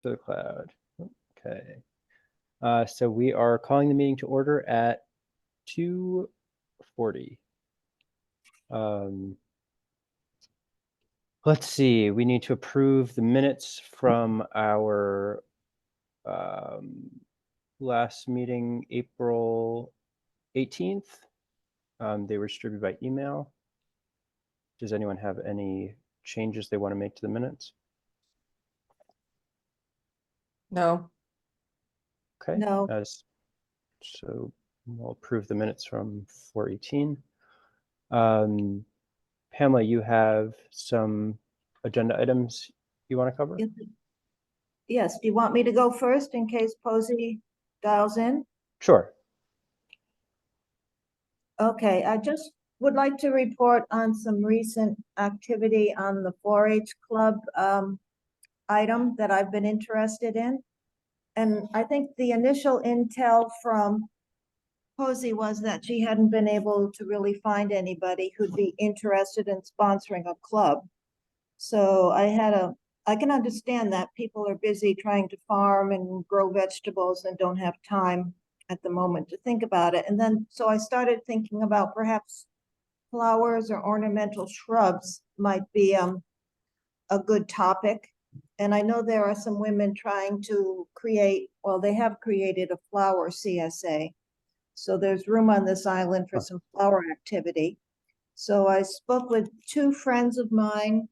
to the cloud. Okay. So we are calling the meeting to order at 2:40. Let's see, we need to approve the minutes from our last meeting, April 18th. They were distributed by email. Does anyone have any changes they want to make to the minutes? No. Okay. No. So we'll approve the minutes from 4/18. Pamela, you have some agenda items you want to cover? Yes, do you want me to go first in case Posey dials in? Sure. Okay, I just would like to report on some recent activity on the 4-H club item that I've been interested in. And I think the initial intel from Posey was that she hadn't been able to really find anybody who'd be interested in sponsoring a club. So I can understand that people are busy trying to farm and grow vegetables and don't have time at the moment to think about it. And then, so I started thinking about perhaps flowers or ornamental shrubs might be a good topic. And I know there are some women trying to create, well, they have created a flower CSA. So there's room on this island for some flower activity. So I spoke with two friends of mine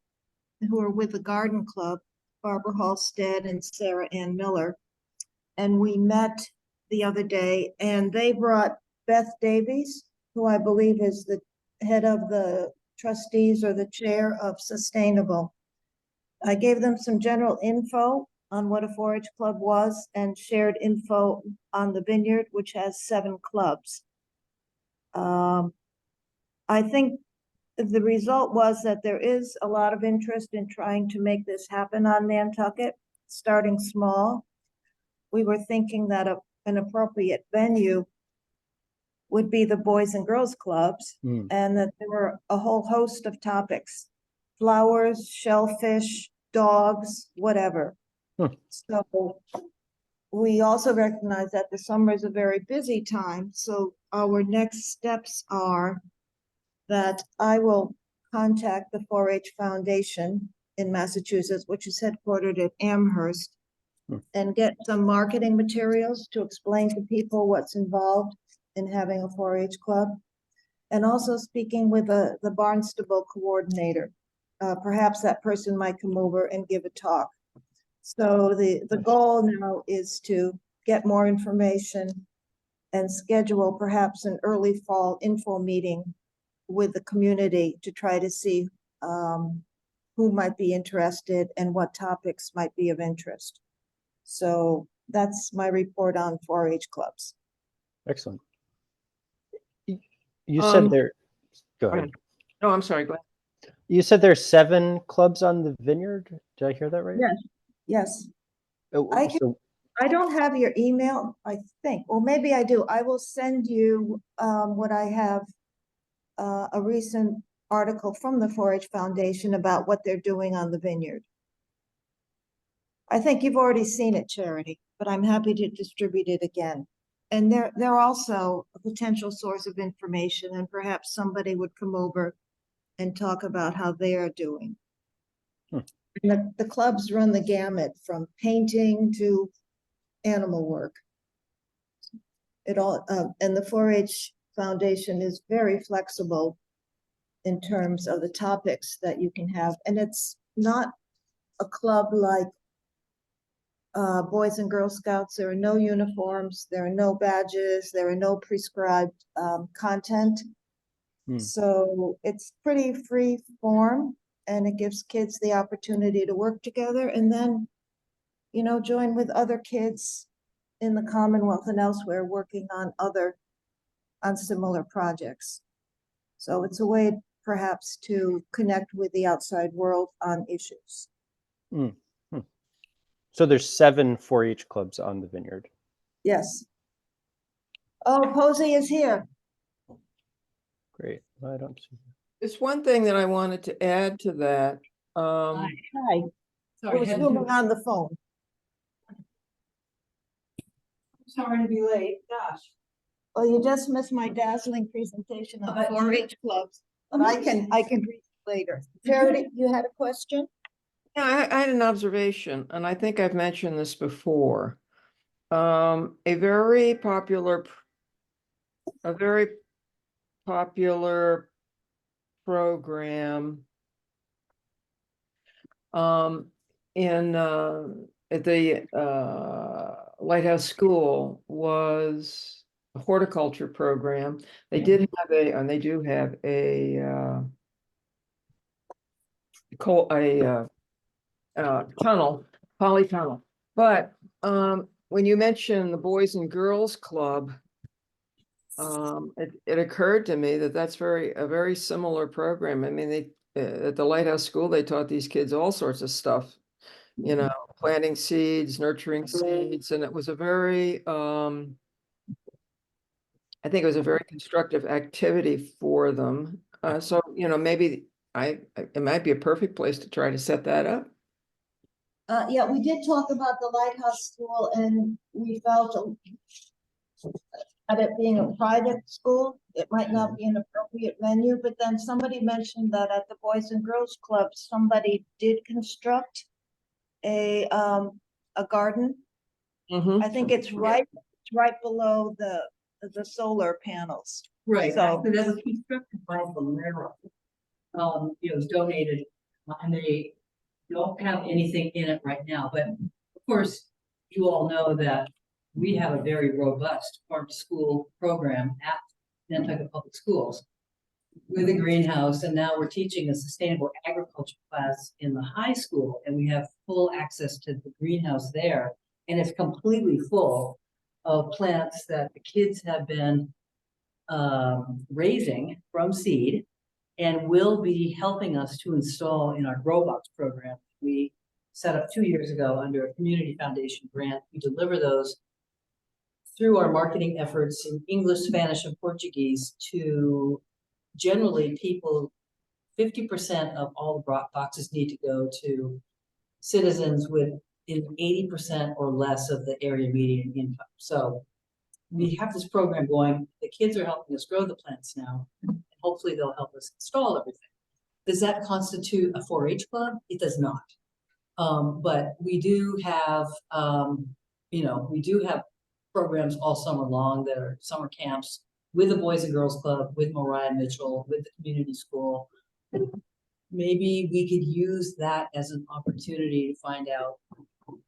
who are with the garden club, Barbara Halstead and Sarah Ann Miller. And we met the other day and they brought Beth Davies, who I believe is the head of the trustees or the chair of Sustainable. I gave them some general info on what a 4-H club was and shared info on the vineyard, which has 7 clubs. I think the result was that there is a lot of interest in trying to make this happen on Nantucket, starting small. We were thinking that an appropriate venue would be the Boys and Girls Clubs, and that there were a whole host of topics: flowers, shellfish, dogs, whatever. So we also recognize that the summer is a very busy time. So our next steps are that I will contact the 4-H Foundation in Massachusetts, which is headquartered at Amherst, and get some marketing materials to explain to people what's involved in having a 4-H club. And also speaking with the Barnstable coordinator. Perhaps that person might come over and give a talk. So the goal now is to get more information and schedule perhaps an early fall info meeting with the community to try to see who might be interested and what topics might be of interest. So that's my report on 4-H clubs. Excellent. You said there, go ahead. No, I'm sorry, go ahead. You said there's 7 clubs on the vineyard. Did I hear that right? Yes. Yes. Oh, I don't have your email, I think. Well, maybe I do. I will send you what I have, a recent article from the 4-H Foundation about what they're doing on the vineyard. I think you've already seen it, Charity, but I'm happy to distribute it again. And they're also a potential source of information, and perhaps somebody would come over and talk about how they are doing. And the clubs run the gamut from painting to animal work. It all, and the 4-H Foundation is very flexible in terms of the topics that you can have. And it's not a club like Boys and Girl Scouts. There are no uniforms, there are no badges, there are no prescribed content. So it's pretty free form, and it gives kids the opportunity to work together and then, you know, join with other kids in the Commonwealth and elsewhere working on similar projects. So it's a way perhaps to connect with the outside world on issues. So there's 7 4-H clubs on the vineyard. Yes. Oh, Posey is here. Great. I don't see. There's one thing that I wanted to add to that. Hi. I was moving on the phone. sorry to be late, gosh. Well, you just missed my dazzling presentation on But- 4-H clubs, but I can read later. Charity, you had a question? Yeah, I had an observation, and I think I've mentioned this before. A very popular program in at the Lighthouse School was a horticulture program. They did have and they do have a tunnel, polytunnel. But when you mention the Boys and Girls Club, it occurred to me that that's a very similar program. I mean, they at the Lighthouse School, they taught these kids all sorts of stuff, you know, planting seeds, nurturing seeds, and it was a very I think it was a very constructive activity for them. So, you know, maybe it might be a perfect place to try to set that up. Yeah, we did talk about the Lighthouse School and we felt at it being a private school, it might not be an appropriate venue, but then somebody mentioned that at the Boys and Girls Club, somebody did construct a garden. Mhm. I think it's right below the solar panels. Right, So- actually, that was constructed by Valero. It was donated, and they don't have anything in it right now, but of course, you all know that we have a very robust farm to school program at Nantucket Public Schools with a greenhouse, and now we're teaching a sustainable agriculture class in the high school, and we have full access to the greenhouse there, and it's completely full of plants that the kids have been raising from seed and will be helping us to install in our Grow Box program. We set up 2 years ago under a Community Foundation grant. We deliver those through our marketing efforts in English, Spanish, and Portuguese to generally people. 50% of all the boxes need to go to citizens with in 80% or less of the area median income. So we have this program going. The kids are helping us grow the plants now. And hopefully they'll help us install everything. Does that constitute a 4-H club? It does not. But we do have, we do have programs all summer long that are summer camps with the Boys and Girls Club, with Mariah Mitchell, with the community school. Maybe we could use that as an opportunity to find out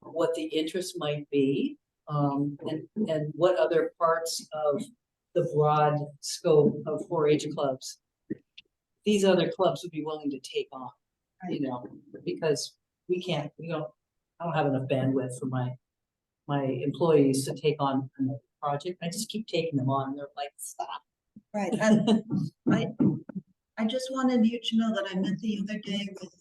what the interest might be, and what other parts of the broad scope of 4-H clubs these other clubs would be willing to take on, because I don't have enough bandwidth for my employees to take on another project. I just keep taking them on, and they're like, stop. Right, and I just wanted you to know that I met the other day with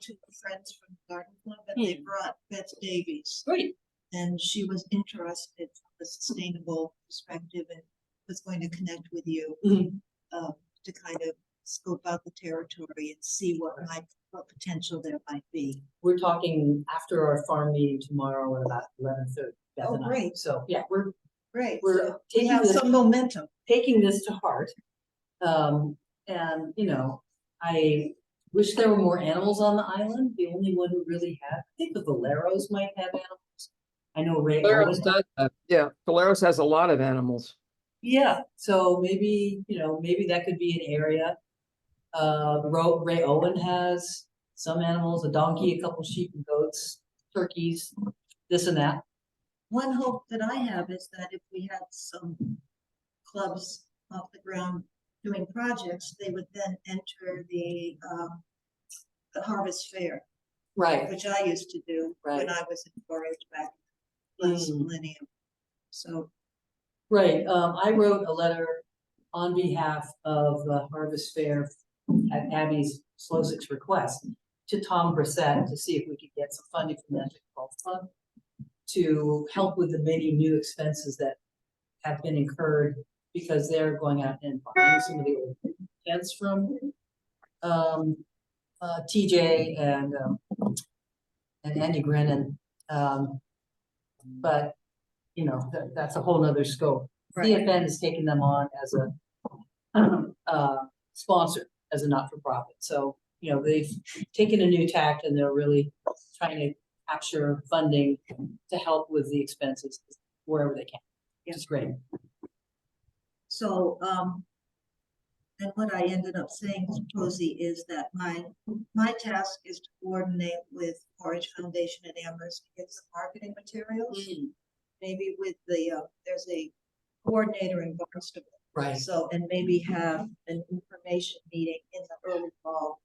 two friends from the garden club, and they brought Beth Davies. Great. And she was interested from a sustainable perspective and was going to connect with you to kind of scope out the territory and see what potential there might be. We're talking after our farm meeting tomorrow at about 11:30. Oh, great. So yeah, we're Great, We're so we taking have this- some momentum. taking this to heart. And I wish there were more animals on the island. The only one who really had, I think the Valeros might have animals. I know Ray. Valeros Owen- does, yeah, Valeros has a lot of animals. Yeah, so maybe that could be an area. Ray Owen has some animals, a donkey, a couple sheep and goats, turkeys, this and that. One hope that I have is that if we had some clubs off the ground doing projects, they would then enter the harvest fair, Right. which I used to do Right. when I was in 4-H back last Mm. millennium. So, Right, I wrote a letter on behalf of the Harvest Fair at Abby's Slosak's request to Tom Brissett to see if we could get some funding from the Golf Club to help with the many new expenses that have been incurred because they're going out and buying some of the old tents from TJ and Andy Brennan. But you know, that's a whole nother scope. Right. CFN has taken them on as a sponsor, as a not-for-profit. So, you know, they've taken a new tact and they're really trying to capture funding to help with the expenses wherever they can, which is great. So, and what I ended up saying, Rosie, is that my task is to coordinate with 4-H Foundation at Amherst to get some marketing materials. Maybe with the, there's a coordinator in Barnstable. Right. So, and maybe have an information meeting in the early fall.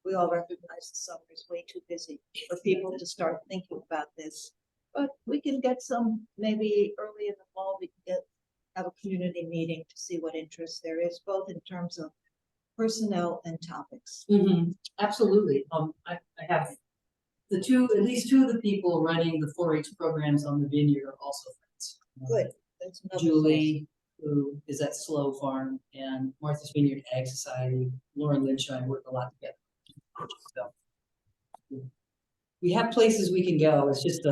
We all recognize the summer is way too busy for people to start thinking about this. But we can get some, maybe early in the fall, we can have a community meeting to see what interest there is, both in terms of personnel and topics. Absolutely. I have at least two of the people running the 4-H programs on the vineyard are also friends. Good. That's another Julie, who is at Slow Farm, and Martha's Vineyard Ag Society, Lauren Lynch and I work a lot together. So we have places we can go. It's just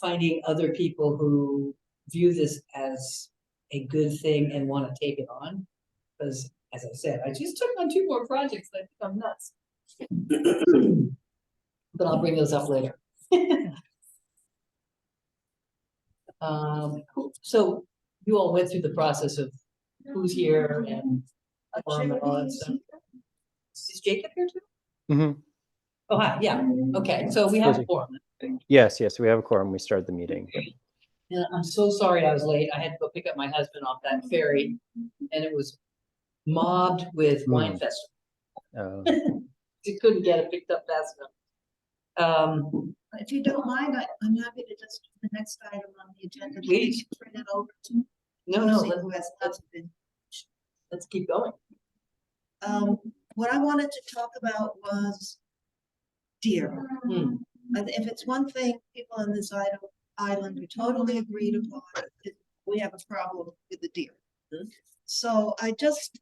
finding other people who view this as a good thing and want to take it on. Because as I said, I just took on 2 more projects and I think I'm nuts. But I'll bring those up later. So you all went through the process of who's here and all that stuff. Is Jacob here too? Mhm. Oh, hi, yeah, okay, so we have a Rosie. forum. Yes, we have a quorum. We started the meeting. And I'm so sorry I was late. I had to go pick up my husband off that ferry, and it was mobbed with wine festival. You couldn't get it picked up fast enough. If you don't mind, I'm happy to just do the next item on the agenda. Please. Turn it over to No, Rosie, let's, who has not been. let's keep going. What I wanted to talk about was deer. Hmm. If it's one thing people on this island are totally agreed upon, we have a problem with the deer. So I just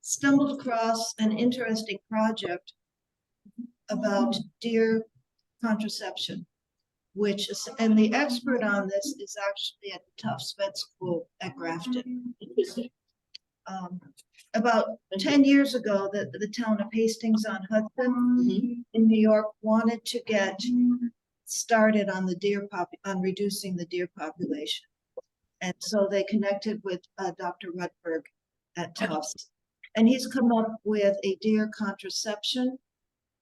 stumbled across an interesting project about deer contraception, which is, and the expert on this is actually at the Tufts Vet School at Grafton. About 10 years ago, the town of Hastings on Hudson in New York wanted to get started on on reducing the deer population. And so they connected with Dr. Rutberg at Tufts. And he's come up with a deer contraception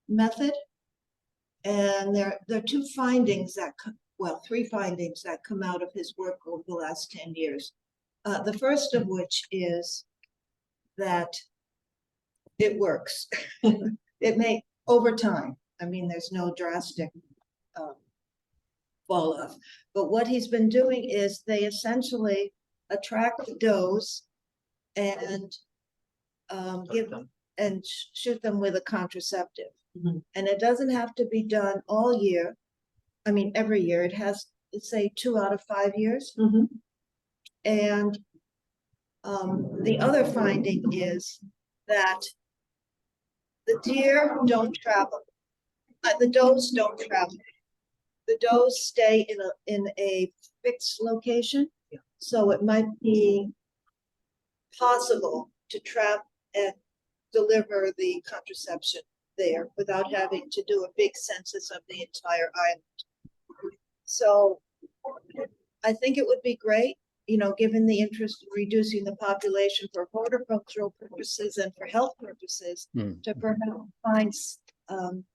method. And there are 2 findings that, 3 findings that come out of his work over the last 10 years. The first of which is that it works. It may, over time, I mean, there's no drastic fall off. But what he's been doing is they essentially attract the does and give them and shoot them with a contraceptive. And it doesn't have to be done all year. I mean, every year. It has, let's say, 2 out of 5 years. And the other finding is that the deer don't travel. The does don't travel. The does stay in a fixed location. So it might be possible to trap and deliver the contraception there without having to do a big census of the entire island. So I think it would be great, given the interest in reducing the population for horticultural purposes and for health purposes, to perhaps find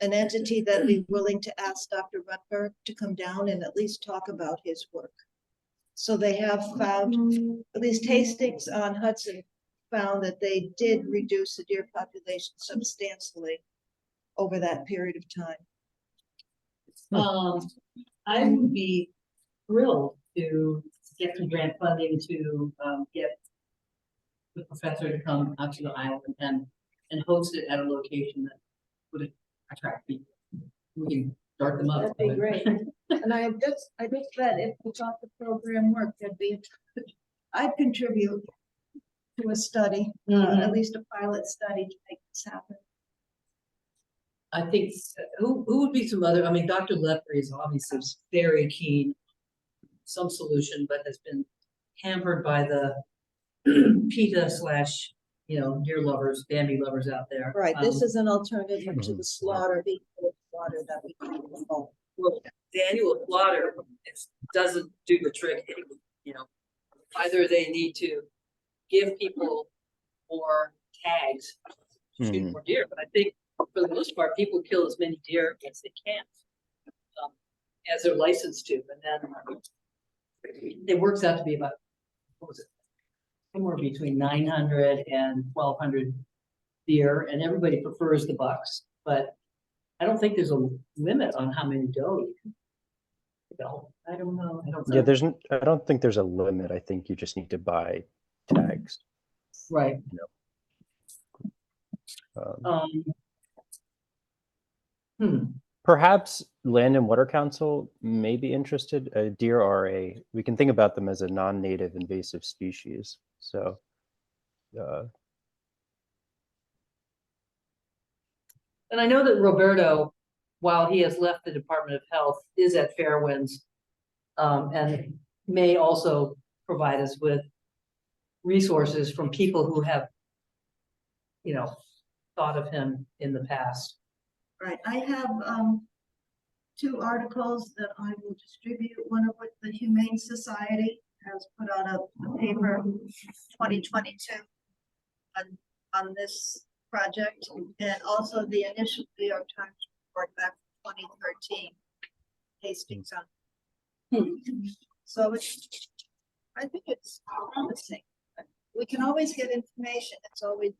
an entity that'd be willing to ask Dr. Rutberg to come down and at least talk about his work. So they have found, at least Hastings on Hudson found that they did reduce the deer population substantially over that period of time. I would be thrilled to get some grant funding to get the professor to come out to the island and host it at a location that would attract people. We can start them up. That'd be great. And I just said, if we thought the program worked, I'd contribute to a study, at least a pilot study to make this happen. I think who would be some other, I mean, Dr. Leffery is obviously very keen some solution, but has been hampered by the PETA slash, deer lovers, Bambi lovers out there. Right, this is an alternative to Mhm. the slaughter, the slaughter that we can control. Well, the annual slaughter doesn't do the trick, either they need to give people more tags, to shoot Mhm. more deer, but I think for the most part, people kill as many deer as they can. As they're licensed to, and then it works out to be about, what was it? Somewhere between 900 and 1,200 deer, and everybody prefers the bucks, but I don't think there's a limit on how many doe you can kill. I don't know. Yeah, I don't think there's a limit. I think you just need to buy tags. Right. Um, Hmm. Perhaps Land and Water Council may be interested. Deer are we can think about them as a non-native invasive species. So, And I know that Roberto, while he has left the Department of Health, is at Fairwinds, and may also provide us with resources from people who have, thought of him in the past. Right, I have two articles that I will distribute, one of which the Humane Society has put out a paper 2022 on this project, and also the initial New York Times report back from 2013, Hastings on. So I think it's promising. We can always get information. It's always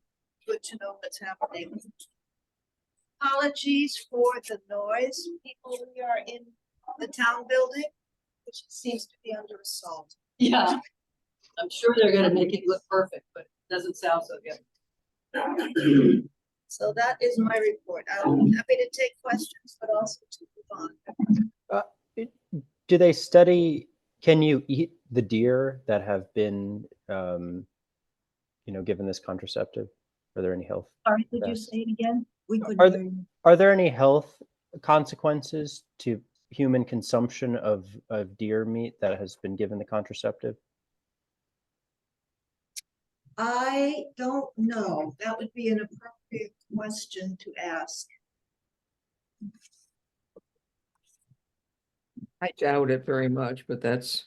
good to know what's happening. Apologies for the noise. People, we are in the town building, which seems to be under assault. Yeah. I'm sure they're gonna make it look perfect, but it doesn't sound so good. So that is my report. I'm happy to take questions, but also to move on. do they study? Can you eat the deer that have been, given this contraceptive? Are there any health? Sorry, could you Yes. say it again? We Are couldn't the- hear you. Are there any health consequences to human consumption of deer meat that has been given the contraceptive? I don't know. That would be an appropriate question to ask. I doubt it very much, but that's,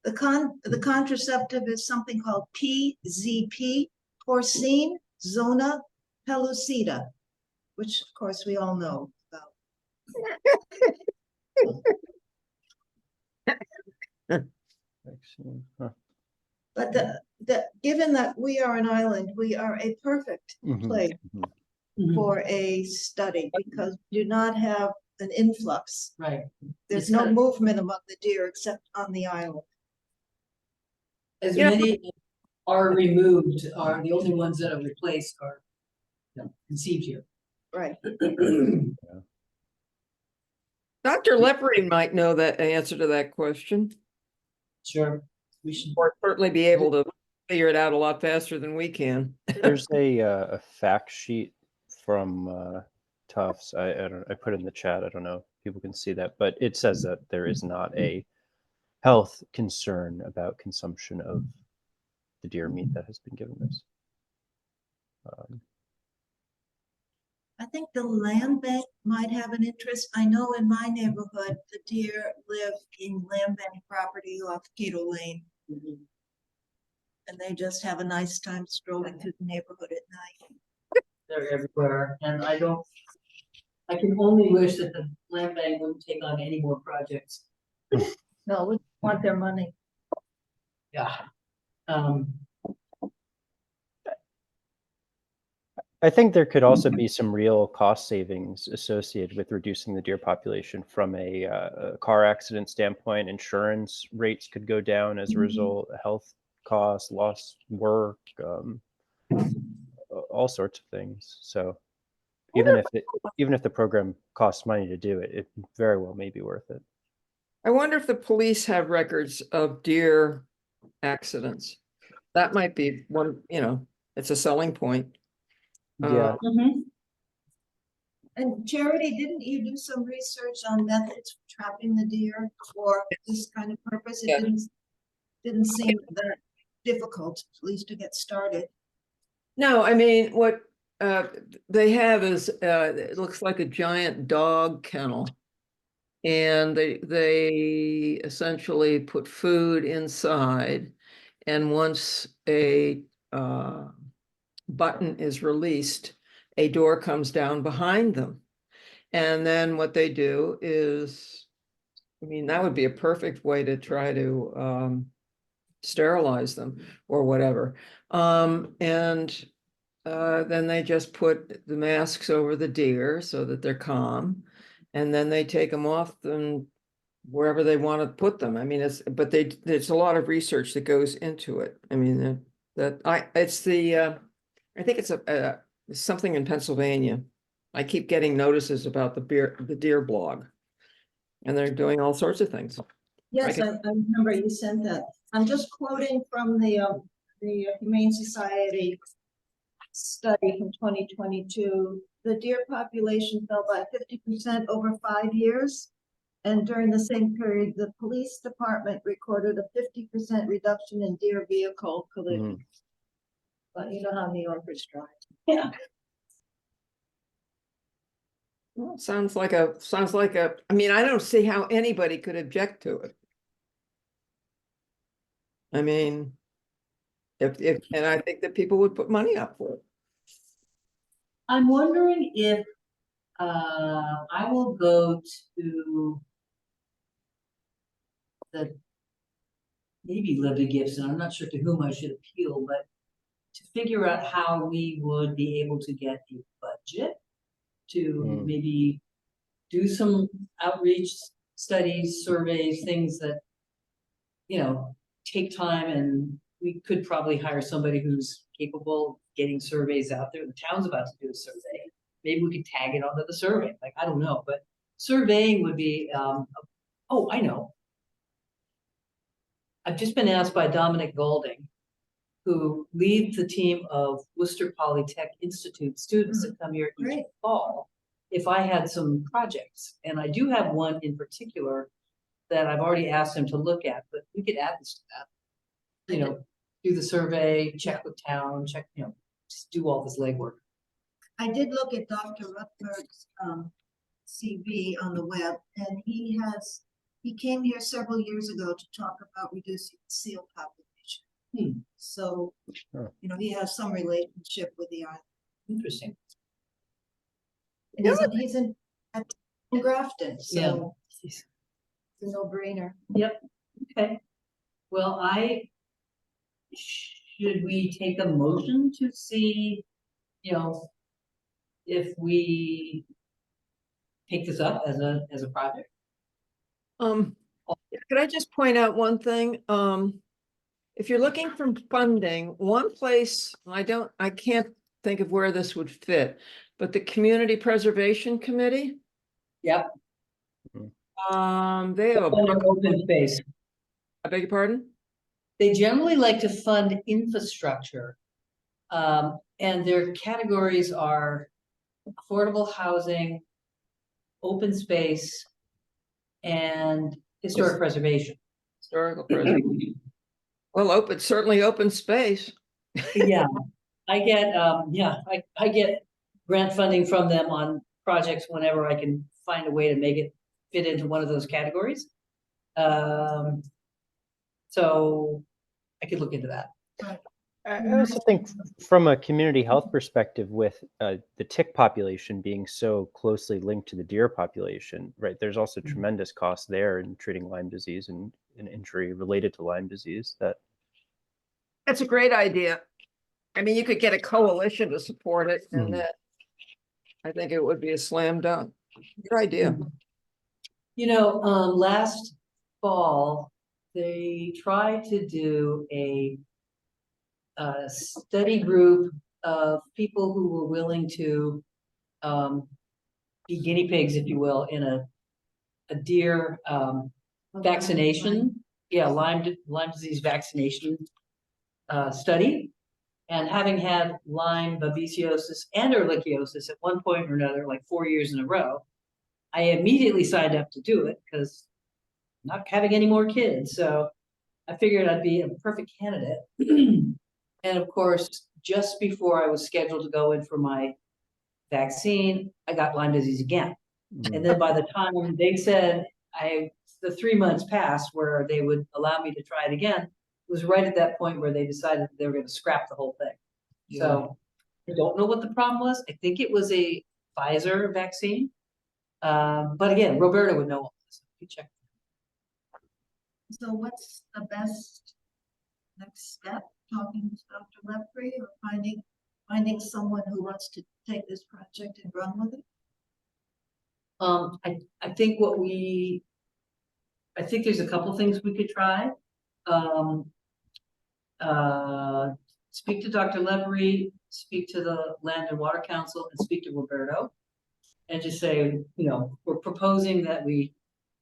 The contraceptive is something called PZP, porcine zona pellucida, which of course we all know about. Vaccine, huh. But given that we are an island, we are a perfect Mhm, place mhm. for a study because we do not have an influx. Right. There's It's no kind of- movement among the deer except on the island. As Yeah. many are removed, are the only ones that are replaced are conceived here. Right. Dr. Leprine might know that answer to that question, Sure. We should. or certainly be able to figure it out a lot faster than we can. There's a fact sheet from Tufts. I put it in the chat. I don't know if people can see that, but it says that there is not a health concern about consumption of the deer meat that has been given this. I think the land bank might have an interest. I know in my neighborhood, the deer live in land bank property off Cato Lane. And they just have a nice time strolling through the neighborhood at night. They're everywhere, and I can only wish that the land bank wouldn't take on any more projects. No, we want their money. Yeah. I think there could also be some real cost savings associated with reducing the deer population from a car accident standpoint. Insurance rates could go down as a result, health costs, lost work, all sorts of things. So even if the program costs money to do it, it very well may be worth it. I wonder if the police have records of deer accidents. That might be one, it's a selling point. Yeah. And Charity, didn't you do some research on methods for trapping the deer for this kind of purpose? It Yeah. didn't seem that difficult, at least to get started. No, I mean, what they have is it looks like a giant dog kennel. And they essentially put food inside. And once a button is released, a door comes down behind them. And then what they do is, I mean, that would be a perfect way to try to sterilize them or whatever. And then they just put the masks over the deer so that they're calm. And then they take them off and wherever they want to put them. I mean, there's a lot of research that goes into it. I mean, I think it's something in Pennsylvania. I keep getting notices about the deer blog. And they're doing all sorts of things. Yes, I remember you sent that. I'm just quoting from the Humane Society study from 2022. The deer population fell by 50% over 5 years. And during the same period, the police department recorded a 50% reduction in deer vehicle collisions. But you know how New Yorkers drive. Yeah. Well, sounds like I mean, I don't see how anybody could object to it. I mean, and I think that people would put money up for it. I'm wondering if I will go to the maybe Libby Gibson. I'm not sure to whom I should appeal, but to figure out how we would be able to get a budget to maybe do some outreach studies, surveys, things that, you know, take time, and we could probably hire somebody who's capable of getting surveys out there. The town's about to do a survey. Maybe we could tag it onto the survey. Like, I don't know, but surveying would be, oh, I know. I've just been asked by Dominic Golding, who leads the team of Worcester Polytech Institute students that come here each fall, if I had some projects. And I do have one in particular that I've already asked him to look at, but we could add this to that. You know, do the survey, check with town, check, you know, just do all this legwork. I did look at Dr. Rutberg's CV on the web, and he came here several years ago to talk about reducing the seal population. So, you know, he has some relationship with the island. Interesting. And he's in Grafton, so it's a no-brainer. Yep. Okay. Well, should we take a motion to see, you know, if we take this up as a project? Could I just point out one thing? If you're looking for funding, one place, I can't think of where this would fit, but the Community Preservation Committee. Yep. They have Open space. I beg your pardon? They generally like to fund infrastructure. And their categories are affordable housing, open space, and historic preservation. Historical preservation. Well, certainly open space. Yeah, I get I get grant funding from them on projects whenever I can find a way to make it fit into one of those categories. So I could look into that. I also think from a community health perspective, with the tick population being so closely linked to the deer population, right? There's also tremendous cost there in treating Lyme disease and an injury related to Lyme disease. That's a great idea. I mean, you could get a coalition to support it, and that I think it would be a slam dunk. Good idea. You know, last fall, they tried to do a study group of people who were willing to be guinea pigs, if you will, in a deer vaccination. Yeah, Lyme disease vaccination study. And having had Lyme, babesiosis, and ehrlichiosis at one point or another, like 4 years in a row, I immediately signed up to do it because I'm not having any more kids. So I figured I'd be a perfect candidate. And of course, just before I was scheduled to go in for my vaccine, I got Lyme disease again. And then by the time they said the 3 months passed where they would allow me to try it again, it was right at that point where they decided they were going to scrap the whole thing. So I don't know what the problem was. I think it was a Pfizer vaccine. But again, Roberta would know all this. You check. So what's the best next step? Talking to Dr. Lepre or finding someone who wants to take this project and run with it? I think I think there's a couple things we could try. Speak to Dr. Lepre, speak to the Land and Water Council, and speak to Roberto. And just say, we're proposing that we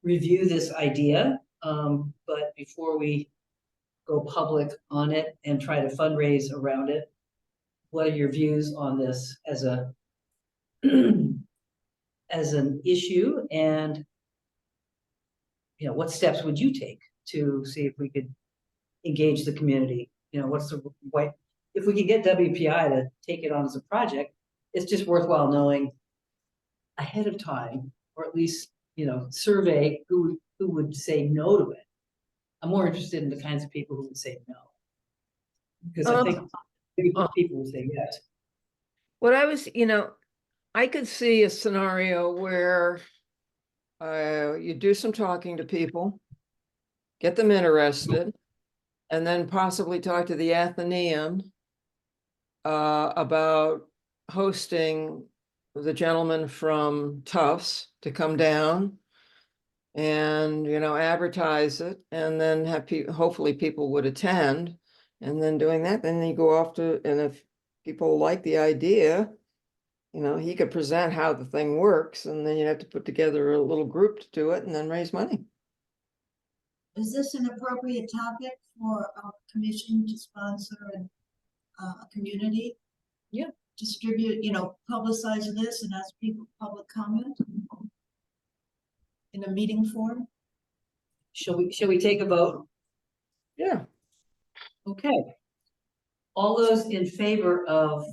review this idea, but before we go public on it and try to fundraise around it, what are your views on this as a as an issue, and what steps would you take to see if we could engage the community? What's the right, if we could get WPI to take it on as a project, it's just worthwhile knowing ahead of time, or at least survey who would say no to it. I'm more interested in the kinds of people who would say no, because I think people would say yes. What I was, I could see a scenario where you do some talking to people, get them interested, and then possibly talk to the Athenaeum about hosting the gentleman from Tufts to come down and, advertise it, and then have hopefully people would attend. And then doing that, then you go off to, and if people like the idea, he could present how the thing works, and then you'd have to put together a little group to do it and then raise money. Is this an appropriate topic for a commission to sponsor and a community? Yeah. Distribute, publicize this and ask people public comment in a meeting form? Shall we take a vote? Yeah. Okay. All those in favor of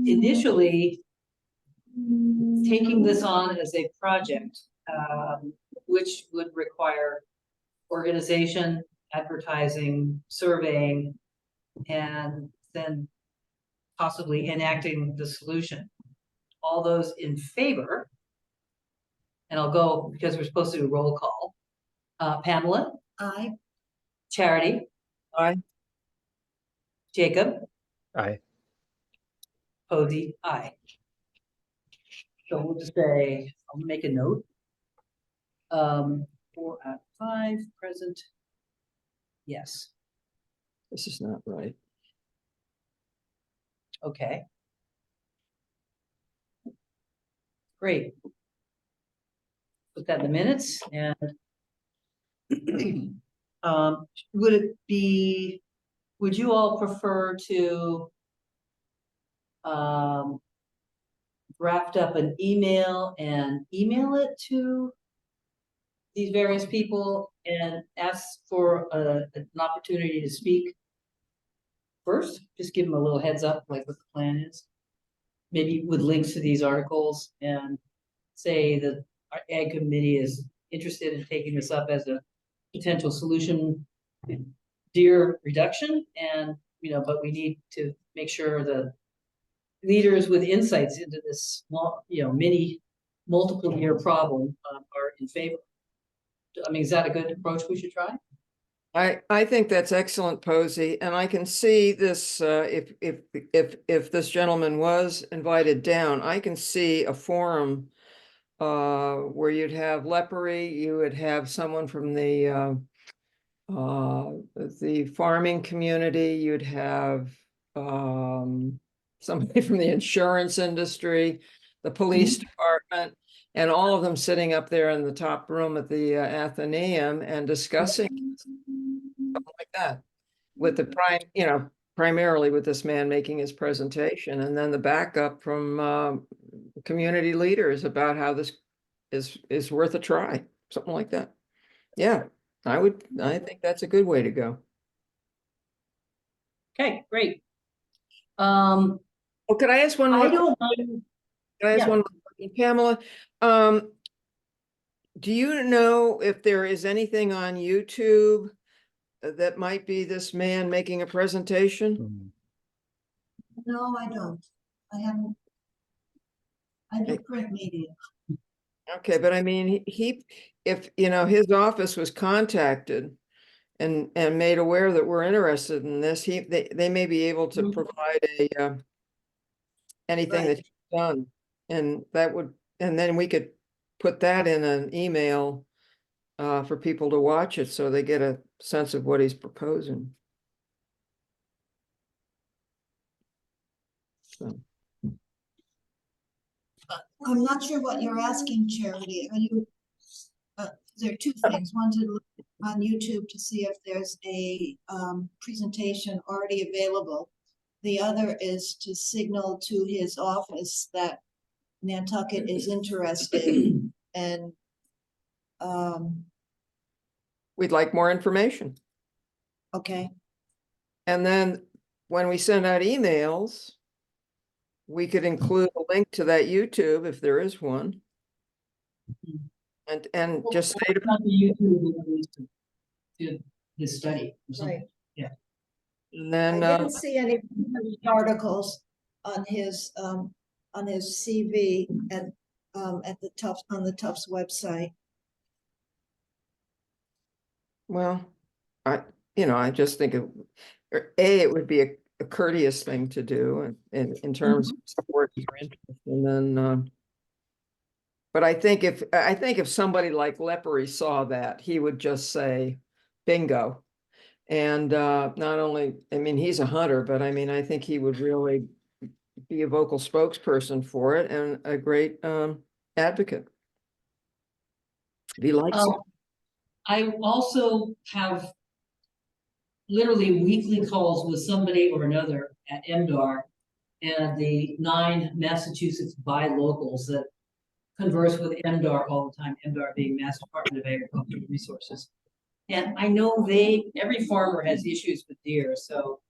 initially taking this on as a project, which would require organization, advertising, surveying, and then possibly enacting the solution. All those in favor, and I'll go because we're supposed to do a roll call. Pamela? Aye. Charity? Aye. Jacob? Aye. Posey? Aye. So we'll just say, I'll make a note. 4 out of 5 present. Yes. This is not right. Okay. Great. Put that in the minutes, and would you all prefer to draft up an email and email it to these various people and ask for an opportunity to speak first? Just give them a little heads up, like what the plan is. Maybe with links to these articles, and say that our ag committee is interested in taking this up as a potential solution, deer reduction, and but we need to make sure the leaders with insights into this mini multiple year problem are in favor. I mean, is that a good approach we should try? I think that's excellent, Posey, and I can see this, if this gentleman was invited down, I can see a forum where you'd have Lepre, you would have someone from the farming community, you'd have somebody from the insurance industry, the police department, and all of them sitting up there in the top room at the Athenaeum and discussing something like that with the prime, primarily with this man making his presentation, and then the backup from community leaders about how this is worth a try, something like that. Yeah, I think that's a good way to go. Okay, great. Oh, could I ask one more? I don't mind. Can I ask Yeah. one more question? Pamela, do you know if there is anything on YouTube that might be this man making a presentation? Mhm. No, I don't. I haven't. I do print media. Okay, but I mean, if, you know, his office was contacted and made aware that we're interested in this, they may be able to Mhm. provide anything Right. that he's done. And that would, and then we could put that in an email for people to watch it so they get a sense of what he's proposing. So, I'm not sure what you're asking, Charity. Are you, there are two things. One, to look on YouTube to see if there's a presentation already available. The other is to signal to his office that Nantucket is interested and we'd like more information. okay, And then when we send out emails, we could include a link to that YouTube if there is one. And just say to, Not the YouTube release to his study or something. right. and I then didn't see any articles on his CV at the Tufts, on the Tufts website. well, I just think it would be a courteous thing to do in terms of support your interest, and then but I think if somebody like Lepery saw that, he would just say bingo. And not only, I mean, he's a hunter, but I mean, I think he would really be a vocal spokesperson for it and a great advocate. If he likes it. I also have literally weekly calls with somebody or another at MDAR and the 9 Massachusetts buy locals that converse with MDAR all the time, MDAR being Mass Department of Agricultural Resources. And I know every farmer has issues with deer, so.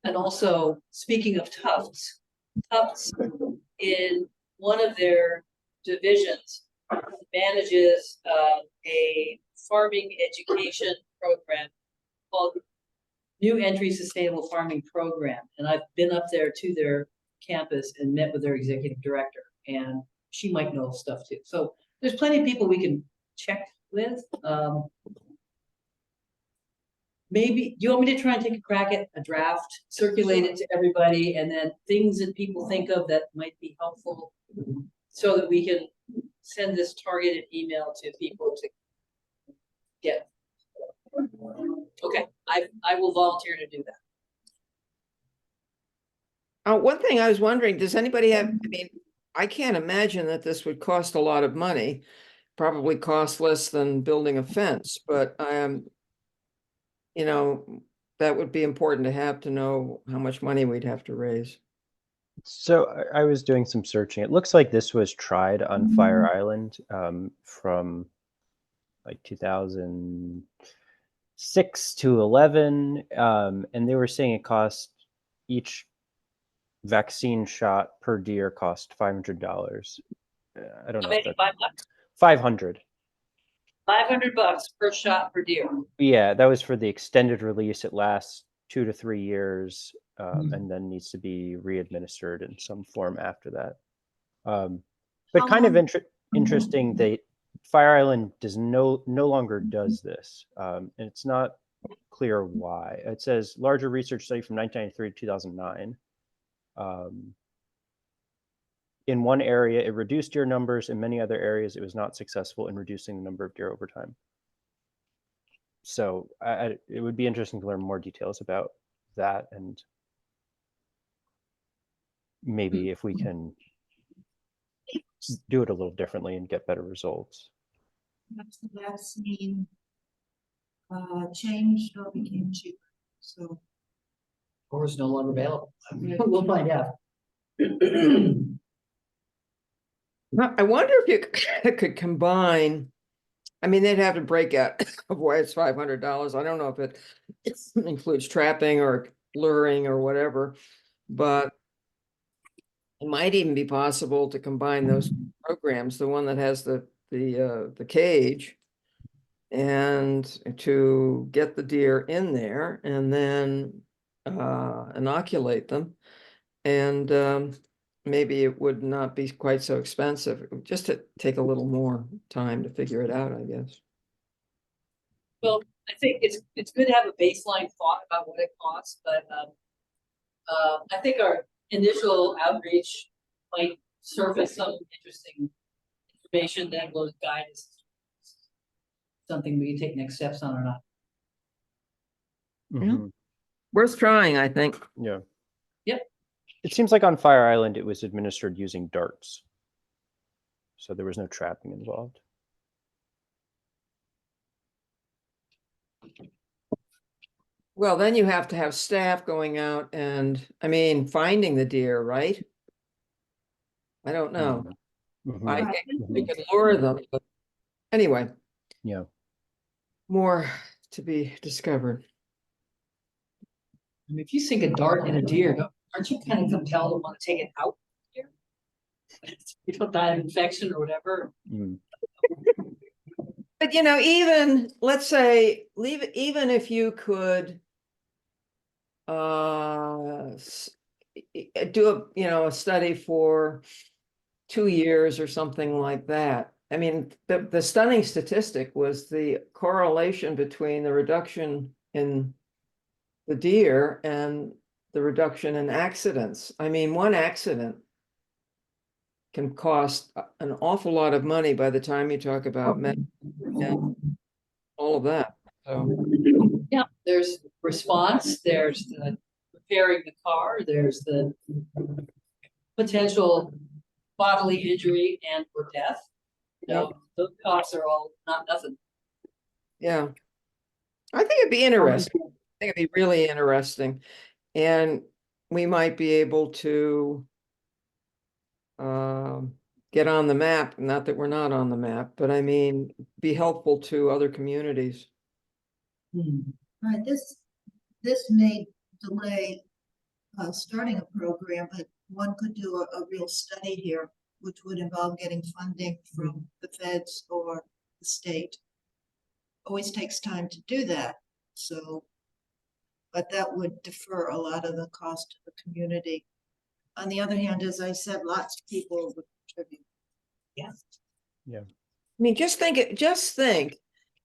And also, speaking of Tufts in one of their divisions manages a farming education program called New Entry Sustainable Farming Program. And I've been up there to their campus and met with their executive director, and she might know stuff too. So there's plenty of people we can check with. Maybe, do you want me to try and take a crack at a draft, circulate it to everybody, and then things that people think of that might be helpful so that we can send this targeted email to people to get. Okay, I will volunteer to do that. One thing I was wondering, does anybody have, I mean, I can't imagine that this would cost a lot of money, probably cost less than building a fence, but you know, that would be important to have to know how much money we'd have to raise. So I was doing some searching. It looks like this was tried on Fire Island from like 2006 to 11, and they were saying it cost each vaccine shot per deer cost $500. I don't know if that's $5 $500. $500 per shot per deer. Yeah, that was for the extended release. It lasts 2 to 3 years, and then needs to be readministered in some form after that. But How kind of long- interesting, they Fire Island no longer does this, and it's not clear why. It says larger research study from 1993 to 2009. In one area, it reduced deer numbers. In many other areas, it was not successful in reducing the number of deer over time. So it would be interesting to learn more details about that, and maybe if we can do it a little differently and get better results. Perhaps the vaccine changed or became cheaper, so. or is no longer available. We'll find out. I wonder if you could combine, I mean, they'd have to break out of why it's $500. I don't know if it includes trapping or luring or whatever, but it might even be possible to combine those programs, the one that has the cage, and to get the deer in there and then inoculate them. And maybe it would not be quite so expensive, It would just to take a little more time to figure it out, I guess. Well, I think it's good to have a baseline thought about what it costs, but I think our initial outreach might surface some interesting information that will guide us. Something we can take next steps on or not. Mhm. Worth trying, I think. Yeah. Yep. It seems like on Fire Island, it was administered using darts. So there was no trapping involved. Well, then you have to have staff going out and, I mean, finding the deer, right? I don't know. Mhm. I Right. think we could lure them, but anyway, Yeah. more to be discovered. I mean, if you sink a dart in a deer, aren't you kind of compelled to want to take it out here? You don't die of infection or whatever. Mm. But even, let's say, even if you could do a study for 2 years or something like that. I mean, the stunning statistic was the correlation between the reduction in the deer and the reduction in accidents. I mean, one accident can cost an awful lot of money by the time you talk about and all of that. So, Yeah, there's response, there's the repairing the car, there's the potential bodily injury and or death. Those costs are all not nothing. yeah. I think it'd be interesting. I think it'd be really interesting. And we might be able to get on the map, not that we're not on the map, but I mean, be helpful to other communities. Right, this may delay starting a program, but one could do a real study here, which would involve getting funding from the feds or the state. Always takes time to do that, so, but that would defer a lot of the cost to the community. On the other hand, as I said, lots of people would contribute. I mean, just think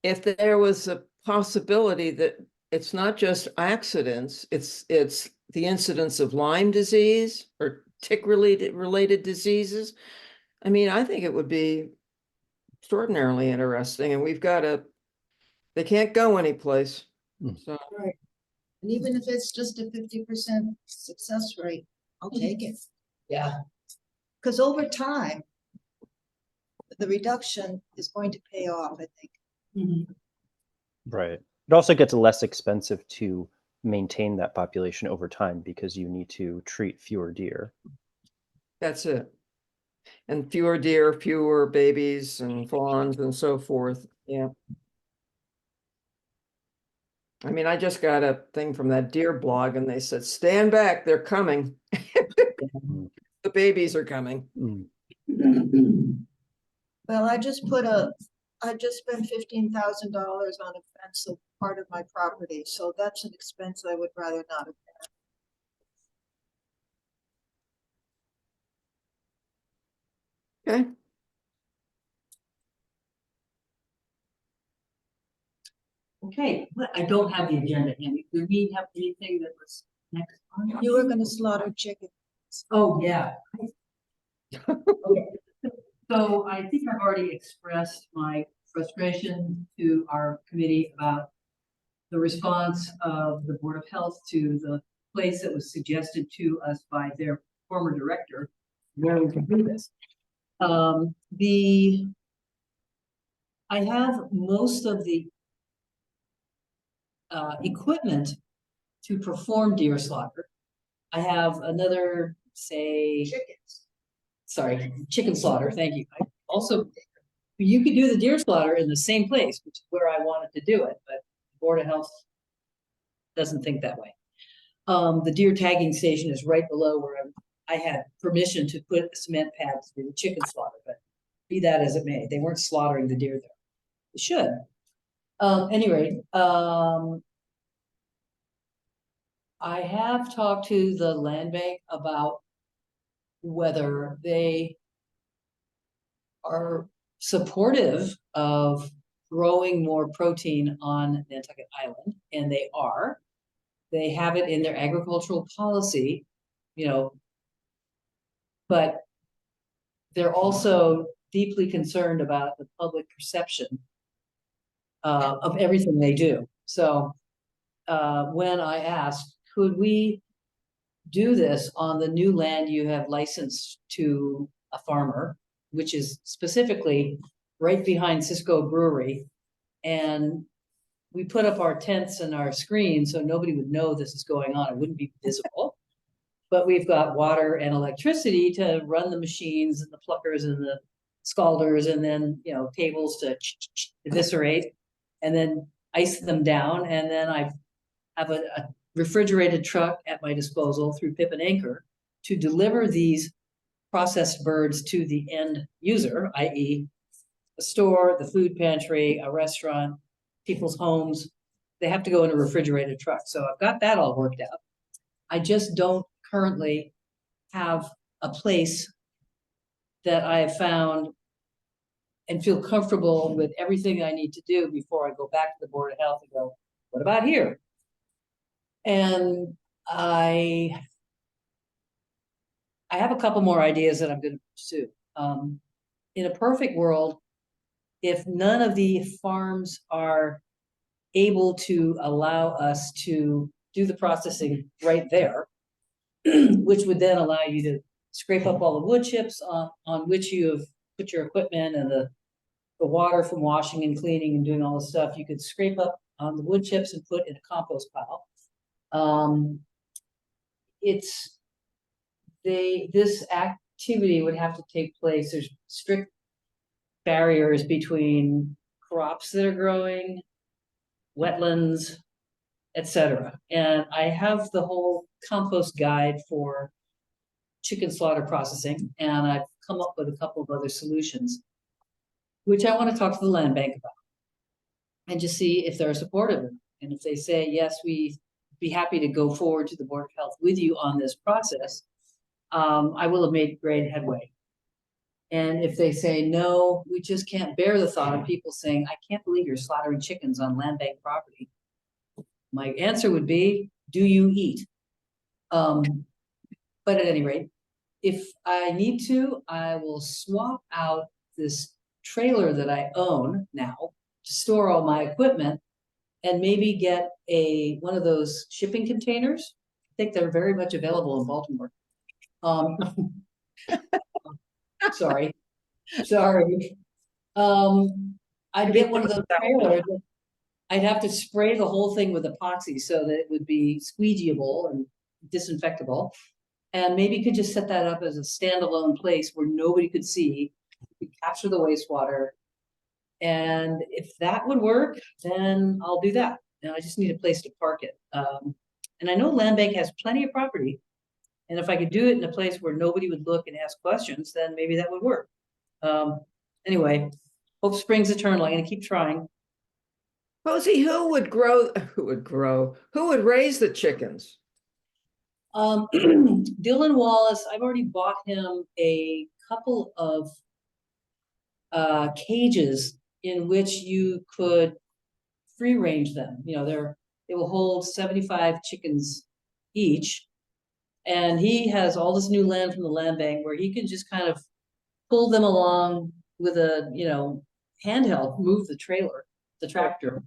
if there was a possibility that it's not just accidents, it's the incidence of Lyme disease or tick-related diseases. I mean, I think it would be extraordinarily interesting, and they can't go anyplace. Mm. So, Right. And even if it's just a 50% success rate, I'll take it. Yeah. Because over time, the reduction is going to pay off, I think. Right. It also gets less expensive to maintain that population over time because you need to treat fewer deer. that's it. And fewer deer, fewer babies and fawns and so forth. Yeah. I mean, I just got a thing from that deer blog and they said, stand back, they're coming. The babies are coming. Mm. Well, I just spent $15,000 on a fence of part of my property, so that's an expense I would rather not have had. Okay. Okay, but I don't have the agenda handy. Do we have anything that was next on? You were gonna slaughter chicken. Oh, yeah. Okay. So I think I've already expressed my frustration to our committee about the response of the Board of Health to the place that was suggested to us by their former director, where we can do this. I have most of the equipment to perform deer slaughter. I have another, say, chicken slaughter, thank you. I also, you could do the deer slaughter in the same place, which is where I wanted to do it, but the Board of Health doesn't think that way. The deer tagging station is right below where I had permission to put a cement pad to do the chicken slaughter, but be that as it may, they weren't slaughtering the deer there. They should. Anyway, I have talked to the land bank about whether they are supportive of growing more protein on Nantucket Island, and they are. They have it in their agricultural policy, you know, but they're also deeply concerned about the public perception of everything they do. So when I asked, could we do this on the new land you have licensed to a farmer, which is specifically right behind Cisco Brewery, and we put up our tents and our screens so nobody would know this is going on. It wouldn't be visible. But we've got water and electricity to run the machines and the pluckers and the scalders, and then, you know, tables to eviscerate and then ice them down. And then I have a refrigerated truck at my disposal through Pip and Anchor to deliver these processed birds to the end user, i.e. a store, the food pantry, a restaurant, people's homes. They have to go in a refrigerated truck. So I've got that all worked out. I just don't currently have a place that I have found and feel comfortable with everything I need to do before I go back to the Board of Health and go, what about here? And I have a couple more ideas that I'm going to pursue. In a perfect world, if none of the farms are able to allow us to do the processing right there, which would then allow you to scrape up all the wood chips on which you have put your equipment and the water from washing and cleaning and doing all the stuff, you could scrape up on the wood chips and put in a compost pile. This activity would have to take place. There's strict barriers between crops that are growing, wetlands, etc. And I have the whole compost guide for chicken slaughter processing, and I've come up with a couple of other solutions, which I want to talk to the land bank about and just see if they're supportive. And if they say, yes, we'd be happy to go forward to the Board of Health with you on this process, I will have made great headway. And if they say, no, we just can't bear the thought of people saying, I can't believe you're slaughtering chickens on land bank property, my answer would be, do you eat? But at any rate, if I need to, I will swap out this trailer that I own now to store all my equipment and maybe get one of those shipping containers. I think they're very much available in Baltimore. Sorry. I'd get one of those trailers. I'd have to spray the whole thing with epoxy so that it would be squeegeable and disinfectable. And maybe could just set that up as a standalone place where nobody could see, you could capture the wastewater. And if that would work, then I'll do that. And I just need a place to park it. And I know land bank has plenty of property. And if I could do it in a place where nobody would look and ask questions, then maybe that would work. Anyway, hope springs eternal. I'm going to keep trying. Posey, who would raise the chickens? Dylan Wallace, I've already bought him a couple of cages in which you could free range them. You know, they will hold 75 chickens each. And he has all this new land from the land bank where he can just kind of pull them along with a, handheld, move the trailer, the tractor.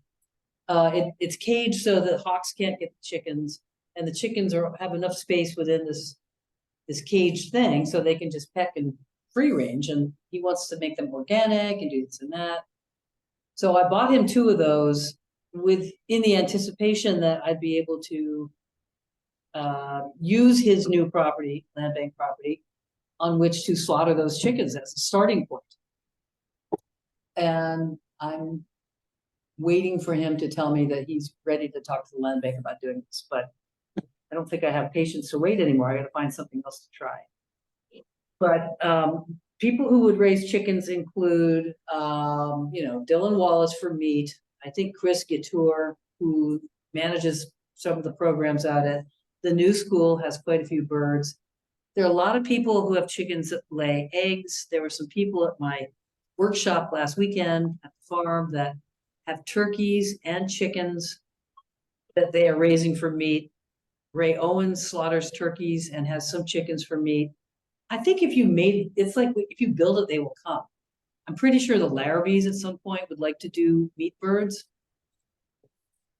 It's caged so that hawks can't get the chickens, and the chickens have enough space within this caged thing so they can just peck and free range. And he wants to make them organic and do this and that. So I bought him 2 of those in the anticipation that I'd be able to use his new property, land bank property, on which to slaughter those chickens as a starting point. And I'm waiting for him to tell me that he's ready to talk to the land bank about doing this, but I don't think I have patience to wait anymore. I gotta find something else to try. But people who would raise chickens include, Dylan Wallace for meat. I think Chris Gatour, who manages some of the programs out at the new school, has quite a few birds. There are a lot of people who have chickens that lay eggs. There were some people at my workshop last weekend at the farm that have turkeys and chickens that they are raising for meat. Ray Owens slaughters turkeys and has some chickens for meat. I think it's like if you build it, they will come. I'm pretty sure the Larrabees at some point would like to do meat birds.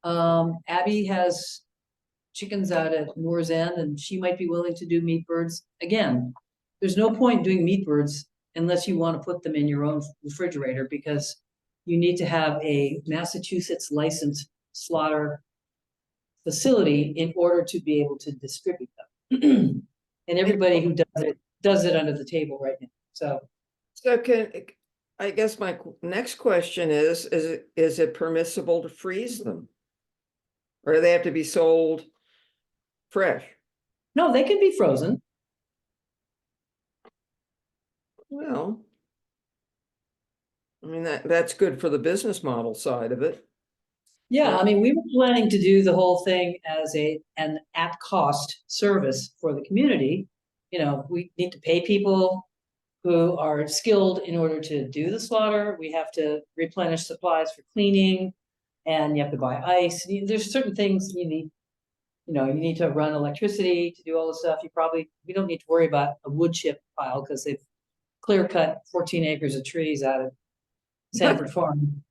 Abby has chickens out at Moor's End, and she might be willing to do meat birds. Again, there's no point doing meat birds unless you want to put them in your own refrigerator, because you need to have a Massachusetts licensed slaughter facility in order to be able to distribute them. And everybody who does it under the table right now. So I guess my next question is it permissible to freeze them? Or do they have to be sold fresh? no, they can be frozen. Well, I mean, that's good for the business model side of it. Yeah, I mean, we were planning to do the whole thing as an at-cost service for the community. We need to pay people who are skilled in order to do the slaughter. We have to replenish supplies for cleaning, and you have to buy ice. There's certain things you need. You need to run electricity to do all the stuff. We don't need to worry about a wood chip pile because they've clear cut 14 acres of trees out of Sanford Farm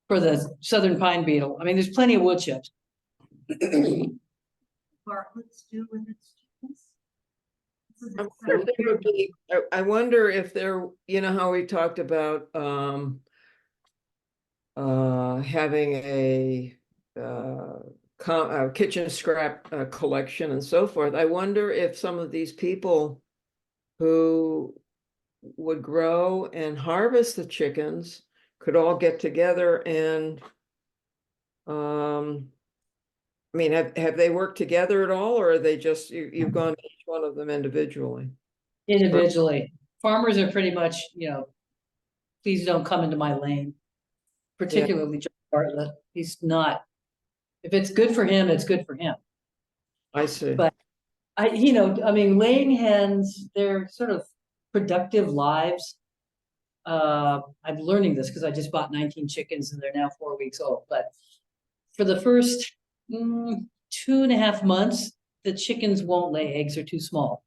for the southern pine beetle. I mean, there's plenty of wood chips. Bartlett's do with its chickens? I wonder if there, how we talked about having a kitchen scrap collection and so forth. I wonder if some of these people who would grow and harvest the chickens could all get together and I mean, have they worked together at all, or are they just you've gone to each one of them individually? Individually. Farmers are pretty much, please don't come into my lane, particularly John Bartlett. He's not, if it's good for him, it's good for him. I see. But laying hens, they're sort of productive lives. I'm learning this because I just bought 19 chickens and they're now 4 weeks old. But for the first 2.5 months, the chickens won't lay eggs, they're too small.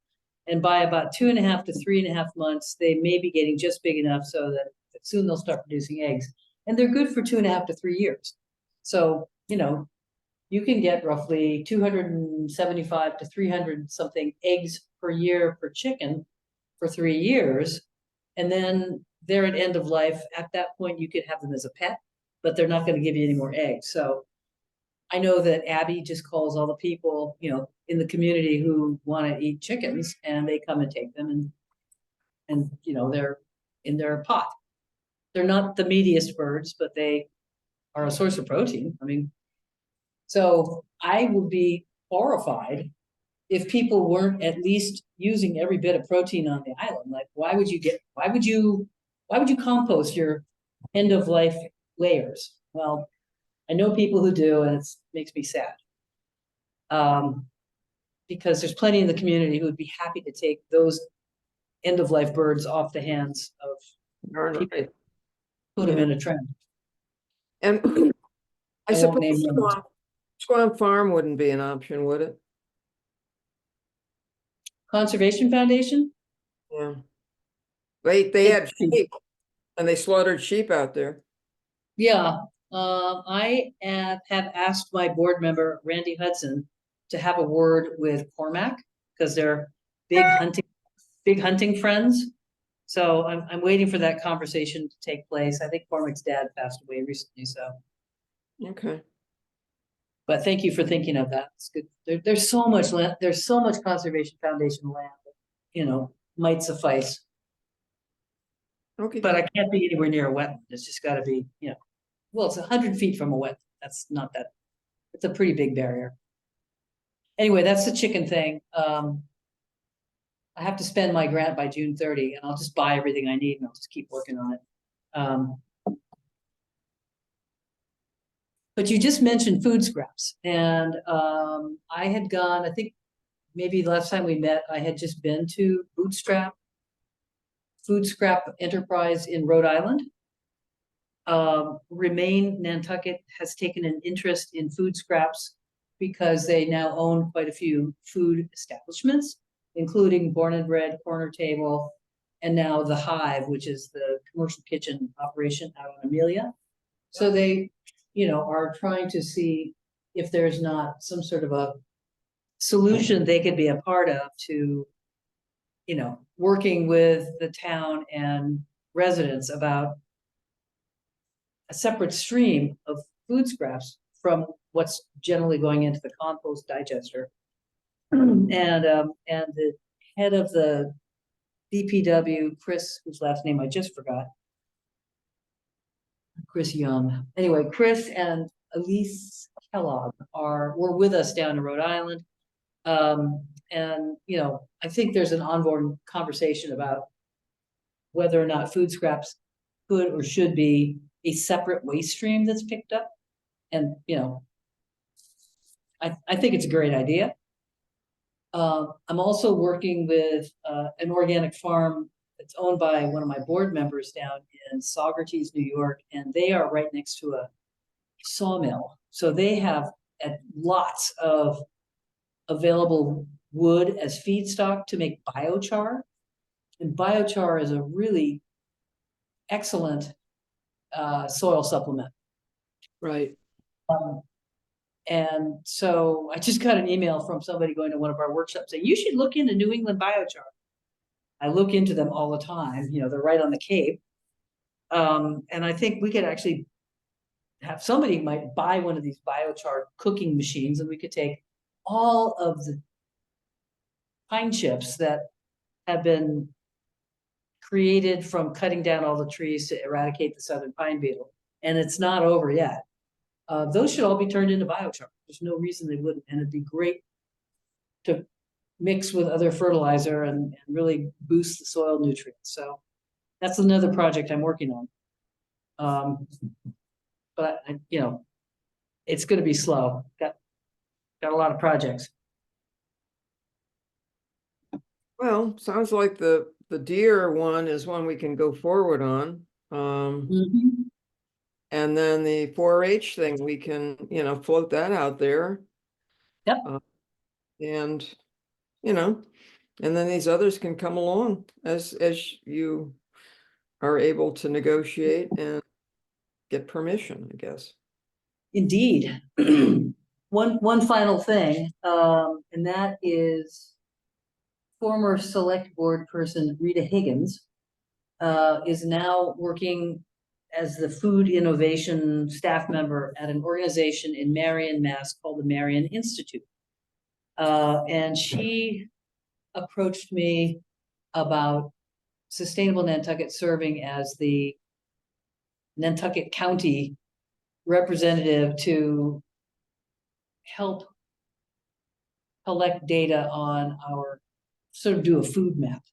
And by about 2.5 to 3.5 months, they may be getting just big enough so that soon they'll start producing eggs. And they're good for 2.5 to 3 years. So, you can get roughly 275 to 300 something eggs per year per chicken for 3 years. And then they're at end of life. At that point, you could have them as a pet, but they're not going to give you any more eggs. So I know that Abby just calls all the people, in the community who want to eat chickens, and they come and take them, and they're in their pot. They're not the meatiest birds, but they are a source of protein. I mean, so I would be horrified if people weren't at least using every bit of protein on the island. Like, why would you compost your end of life layers? Well, I know people who do, and it makes me sad. Because there's plenty in the community who would be happy to take those end of life birds off the hands of people, put them in a trend. And I won't name suppose names. Squam Farm wouldn't be an option, would it? Conservation Foundation? Yeah. They had sheep, and they slaughtered sheep out there. Yeah, I have asked my board member, Randy Hudson, to have a word with Cormac, because they're big hunting friends. So I'm waiting for that conversation to take place. I think Cormac's dad passed away recently, so. Okay. But thank you for thinking of that. It's good. There's so much land, there's so much Conservation Foundation land that, you know, might suffice. Okay. But I can't be anywhere near a wetland. It's just gotta be, you know, well, it's 100 feet from a wetland. That's not that, it's a pretty big barrier. Anyway, that's the chicken thing. I have to spend my grant by June 30, and I'll just buy everything I need and I'll just keep working on it. But you just mentioned food scraps, and I had gone, I think maybe last time we met, I had just been to Food Scrap Enterprise in Rhode Island. Remain Nantucket has taken an interest in food scraps because they now own quite a few food establishments, including Born and Bred, Corner Table, and now the Hive, which is the commercial kitchen operation out on Amelia. So they, you know, are trying to see if there's not some sort of a solution they could be a part of to, you know, working with the town and residents about a separate stream of food scraps from what's generally going into the compost digester. And the head of the DPW, Chris, whose last name I just forgot, Chris Young. Anyway, Chris and Elise Kellogg were with us down in Rhode Island. And, you know, I think there's an ongoing conversation about whether or not food scraps could or should be a separate waste stream that's picked up. And, you know, I think it's a great idea. I'm also working with an organic farm that's owned by one of my board members down in Saugerties, New York, and they are right next to a sawmill. So they have lots of available wood as feedstock to make biochar. And biochar is a really excellent soil supplement. Right. And so I just got an email from somebody going to one of our workshops saying, you should look into New England biochar. I look into them all the time. You know, they're right on the Cape. And I think we could actually have somebody might buy one of these biochar cooking machines, and we could take all of the pine chips that have been created from cutting down all the trees to eradicate the southern pine beetle. And it's not over yet. Those should all be turned into biochar. There's no reason they wouldn't. And it'd be great to mix with other fertilizer and really boost the soil nutrients. So that's another project I'm working on. But you know, it's going to be slow. Got a lot of projects. Well, sounds like the deer one is one we can go forward on. And then the 4-H thing, we can, you know, float that out there. Yep. And, you know, and then these others can come along as you are able to negotiate and get permission, I guess. Indeed. One final thing, and that is former select board person Rita Higgins is now working as the food innovation staff member at an organization in Marion, Mass called the Marion Institute. And she approached me about Sustainable Nantucket serving as the Nantucket County representative to help collect data on our, sort of do a food map.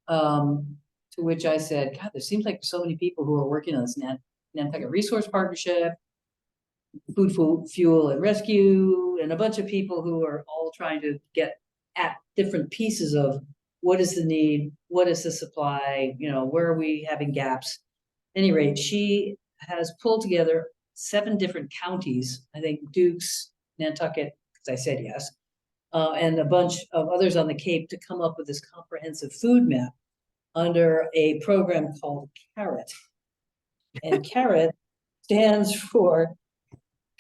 To which I said, God, there seems like so many people who are working on this Nantucket Resource Partnership, Food, Fuel, and Rescue, and a bunch of people who are all trying to get at different pieces of what is the need, what is the supply, you know, where are we having gaps. At any rate, she has pulled together 7 different counties, I think Dukes, Nantucket, because I said yes, and a bunch of others on the Cape to come up with this comprehensive food map under a program called CARROT. And CARROT stands for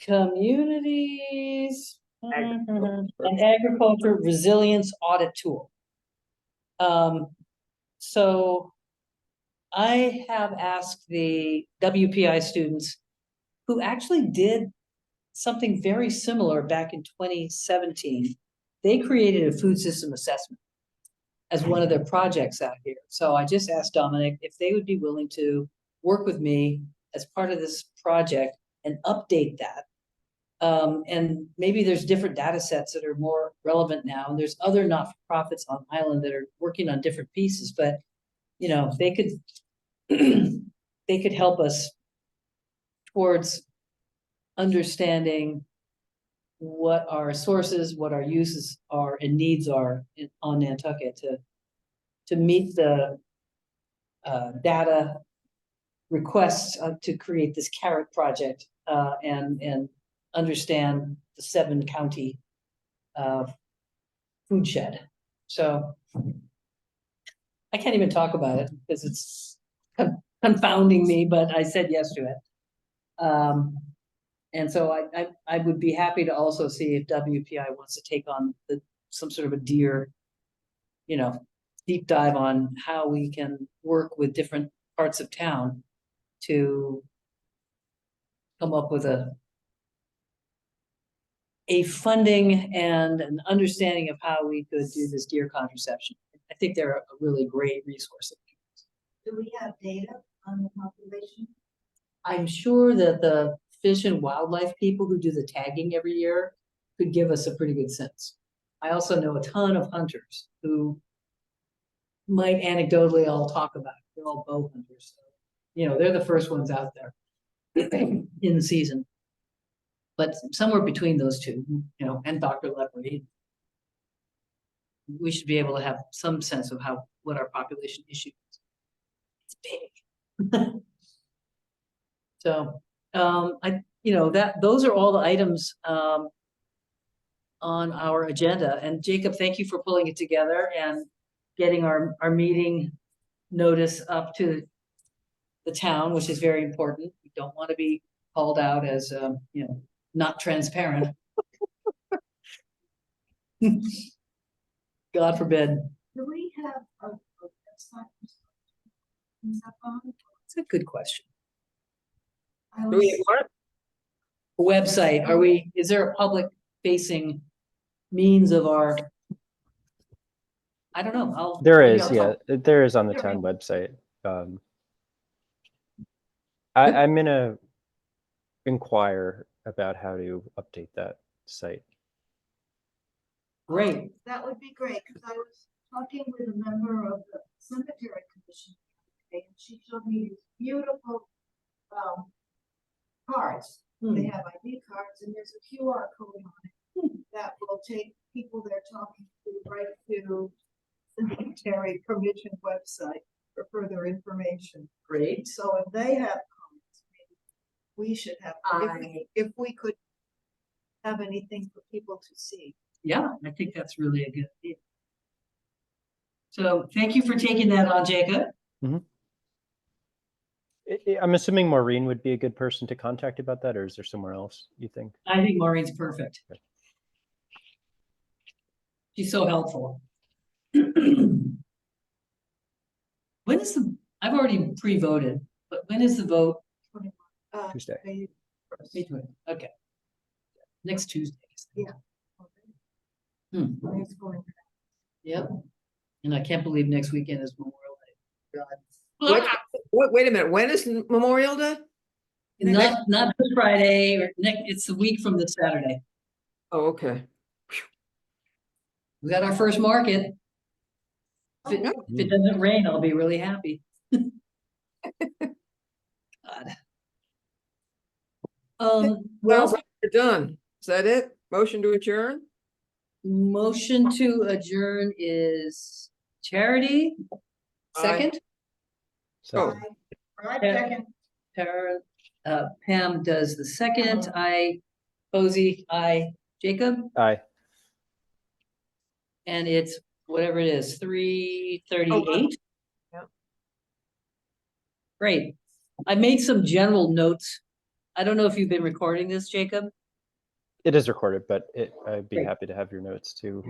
Communities and Agriculture Resilience Audit Tool. So I have asked the WPI students who actually did something very similar back in 2017. They created a food system assessment as one of their projects out here. So I just asked Dominic if they would be willing to work with me as part of this project and update that. And maybe there's different data sets that are more relevant now. And there's other not-for-profits on island that are working on different pieces, but you know, they could they could help us towards understanding what our sources, what our uses are and needs are on Nantucket to meet the data requests to create this carrot project and understand the 7-county food shed. So I can't even talk about it because it's confounding me, but I said yes to it. And so I would be happy to also see if WPI wants to take on some sort of a deer, you know, deep dive on how we can work with different parts of town to come up with a funding and an understanding of how we could do this deer contraception. I think they're a really great resource. Do we have data on the population? I'm sure that the Fish and Wildlife people who do the tagging every year could give us a pretty good sense. I also know a ton of hunters who might anecdotally all talk about it. They're all bow hunters. So, you know, they're the first ones out there in the season. But somewhere between those two, you know, and Dr. Leprey, we should be able to have some sense of what our population issue is. It's big. So those are all the items on our agenda. And Jacob, thank you for pulling it together and getting our meeting notice up to the town, which is very important. We don't want to be called out as not transparent. God forbid. Do we have a website? Is that on? It's a good question. Do we what? Website, is there a public facing means of our, I don't know. There is, yeah, there is on the town website. I'm gonna inquire about how to update that site. Great. That would be great, because I was talking with a member of the cemetery commission today, and she showed me these beautiful cards. They have ID cards, and there's a QR code on it that will take people they're talking to right to the cemetery commission website for further information. Great. So if they have comments, maybe we should have, if we could have anything for people to see. Yeah, I think that's really a good idea. So thank you for taking that on, Jacob. Mm-hmm. I'm assuming Maureen would be a good person to contact about that, or is there somewhere else you think? I think Maureen's perfect. Okay. She's so helpful. When is I've already pre-voted, but when is the vote? Tuesday. Okay. Next Tuesday. Yeah. Yep. And I can't believe next weekend is Memorial Day. God. Wait a minute. When is Memorial Day? Not this Friday or next. It's the week from this Saturday. Oh, okay. We got our first market. If it doesn't rain, I'll be really happy. God. Well, we're done. Is that it? Motion to adjourn? Motion to adjourn is Charity. Second? Oh. Second. Tara, Pam does the second. Posey, Jacob. Aye. And it's whatever it is, 3:38. Yeah. Great. I made some general notes. I don't know if you've been recording this, Jacob. It is recorded, but I'd be Great. happy to have your notes too.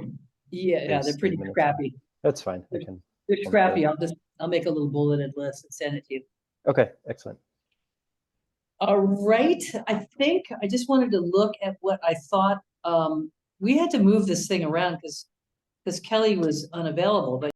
Yeah, they're pretty scrappy. That's fine. I can. They're scrappy. I'll make a little bulleted list and send it to you. Okay, excellent. Right, I think I just wanted to look at what I thought, we had to move this thing around because Kelly was unavailable, but